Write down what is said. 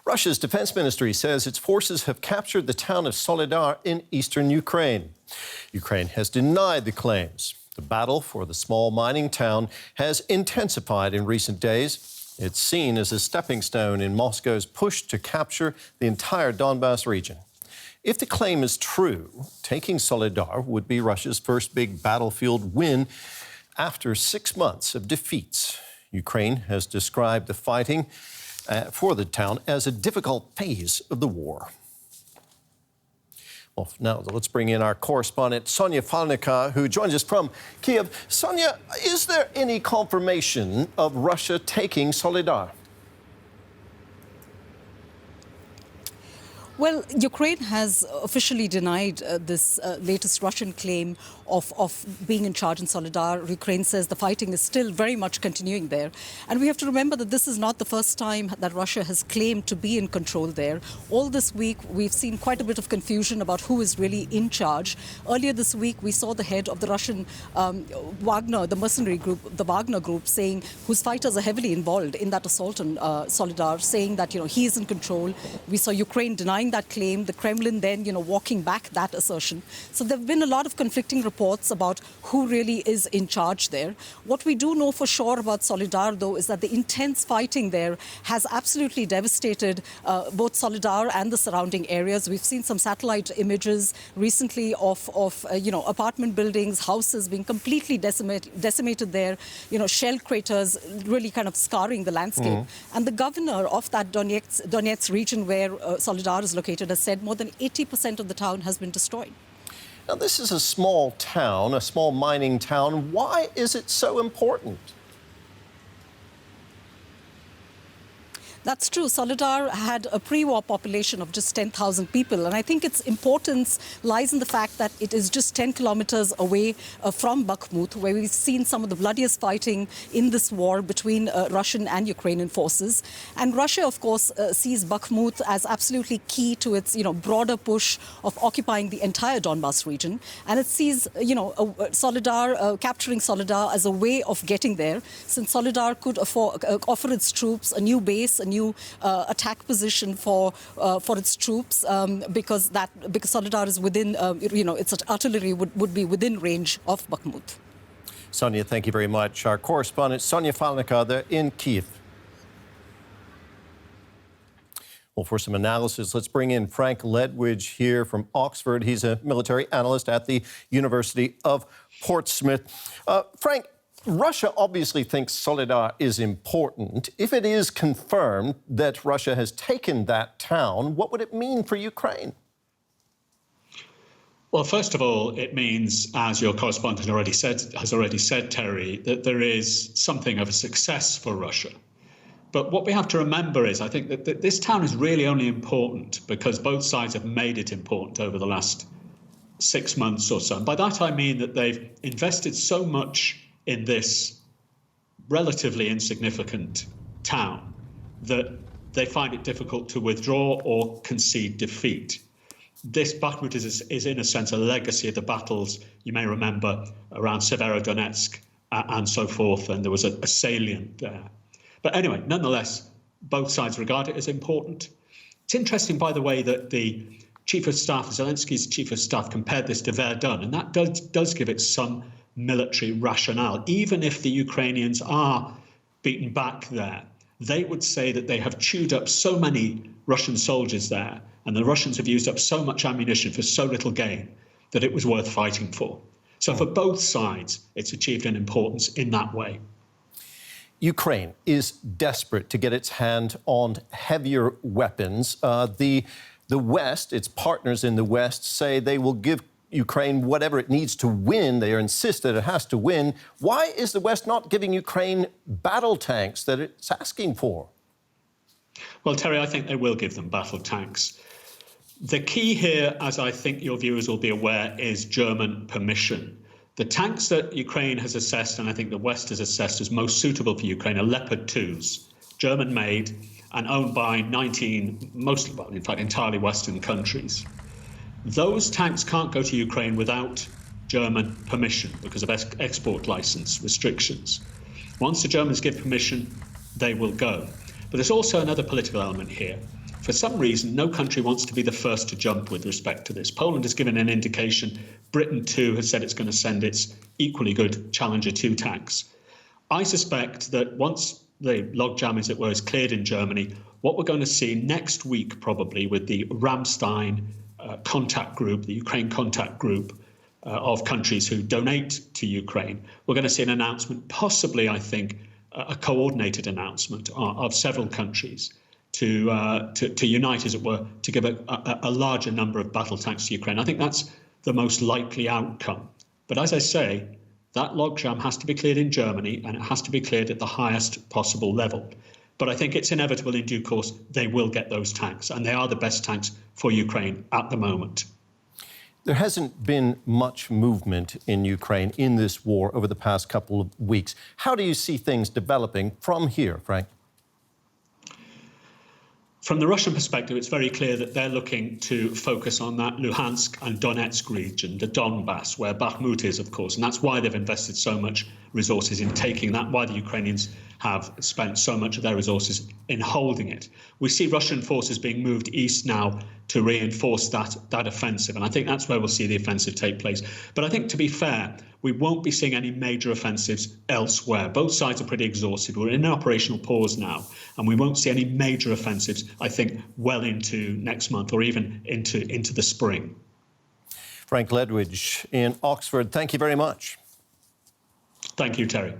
Russia's defense ministry says its forces have captured the town of Soledar in eastern Ukraine. Ukraine has denied the claims. The battle for the small mining town has intensified in recent days. It's seen as a stepping stone in Moscow's push to capture the entire Donbas region. If the claim is true, taking Soledar would be Russia's first big battlefield win after 6 months of defeats. Ukraine has described the fighting for the town as a difficult phase of the war. Well, now let's bring in our correspondent, Sonia Falnica, who joins us from Kyiv. Sonia, is there any confirmation of Russia taking Soledar? Well, Ukraine has officially denied this latest Russian claim of being in charge in Soledar. Ukraine says the fighting is still very much continuing there. And we have to remember that this is not the first time that Russia has claimed to be in control there. All this week, we've seen quite a bit of confusion about who is really in charge. Earlier this week, we saw the head of the Russian Wagner, the mercenary group, the Wagner group, saying whose fighters are heavily involved in that assault on Soledar, saying that, he is in control. We saw Ukraine denying that claim, the Kremlin then, walking back that assertion. So there have been a lot of conflicting reports about who really is in charge there. What we do know for sure about Soledar, though, is that the intense fighting there has absolutely devastated both Soledar and the surrounding areas. We've seen some satellite images recently of apartment buildings, houses being completely decimated there, shell craters really kind of scarring the landscape. And the governor of that Donetsk region where Soledar is located has said more than 80% of the town has been destroyed. Now, this is a small town, a small mining town. Why is it so important? That's true. Soledar had a pre-war population of just 10,000 people. And I think its importance lies in the fact that it is just 10 kilometers away from Bakhmut, where we've seen some of the bloodiest fighting in this war between Russian and Ukrainian forces. And Russia, of course, sees Bakhmut as absolutely key to its, broader push of occupying the entire Donbas region. And it sees, Soledar, capturing Soledar as a way of getting there, since Soledar could offer its troops a new base, a new attack position for its troops because Soledar is within, its artillery would be within range of Bakhmut. Sonia, thank you very much. Our correspondent, Sonia Falnica, there in Kyiv. Well, for some analysis, let's bring in Frank Ledwidge here from Oxford. He's a military analyst at the University of Portsmouth. Frank, Russia obviously thinks Soledar is important. If it is confirmed that Russia has taken that town, what would it mean for Ukraine? Well, first of all, it means, as your correspondent has already said, Terry, that there is something of a success for Russia. But what we have to remember is, I think, that this town is really only important because both sides have made it important over the last 6 months or so. And by that, I mean that they've invested so much in this relatively insignificant town that they find it difficult to withdraw or concede defeat. This Bakhmut is in a sense a legacy of the battles, you may remember, around Severodonetsk and so forth, and there was a salient there. But anyway, nonetheless, both sides regard it as important. It's interesting, by the way, that the Chief of Staff, Zelensky's Chief of Staff, compared this to Verdun, and that does give it some military rationale. Even if the Ukrainians are beaten back there, they would say that they have chewed up so many Russian soldiers there, and the Russians have used up so much ammunition for so little gain that it was worth fighting for. So for both sides, it's achieved an importance in that way. Ukraine is desperate to get its hand on heavier weapons. The West, its partners in the West, say they will give Ukraine whatever it needs to win. They insist that it has to win. Why is the West not giving Ukraine battle tanks that it's asking for? Well, Terry, I think they will give them battle tanks. The key here, as I think your viewers will be aware, is German permission. The tanks that Ukraine has assessed, and I think the West has assessed as most suitable for Ukraine, are Leopard 2s, German-made and owned by 19, in fact, entirely Western countries. Those tanks can't go to Ukraine without German permission because of export license restrictions. Once the Germans give permission, they will go. But there's also another political element here. For some reason, no country wants to be the first to jump with respect to this. Poland has given an indication. Britain, too, has said it's going to send its equally good Challenger 2 tanks. I suspect that once the logjam, as it were, is cleared in Germany, what we're going to see next week, probably, with the Ramstein contact group, the Ukraine contact group of countries who donate to Ukraine, we're going to see an announcement, possibly, I think, a coordinated announcement of several countries to unite, as it were, to give a larger number of battle tanks to Ukraine. I think that's the most likely outcome. But as I say, that logjam has to be cleared in Germany, and it has to be cleared at the highest possible level. But I think it's inevitable in due course they will get those tanks, and they are the best tanks for Ukraine at the moment. There hasn't been much movement in Ukraine in this war over the past couple of weeks. How do you see things developing from here, Frank? From the Russian perspective, it's very clear that they're looking to focus on that Luhansk and Donetsk region, the Donbass, where Bakhmut is, of course. And that's why they've invested so much resources in taking that, why the Ukrainians have spent so much of their resources in holding it. We see Russian forces being moved east now to reinforce that offensive. And I think that's where we'll see the offensive take place. But I think, to be fair, we won't be seeing any major offensives elsewhere. Both sides are pretty exhausted. We're in an operational pause now, and we won't see any major offensives, I think, well into next month or even into the spring. Frank Ledwidge in Oxford, thank you very much. Thank you, Terry.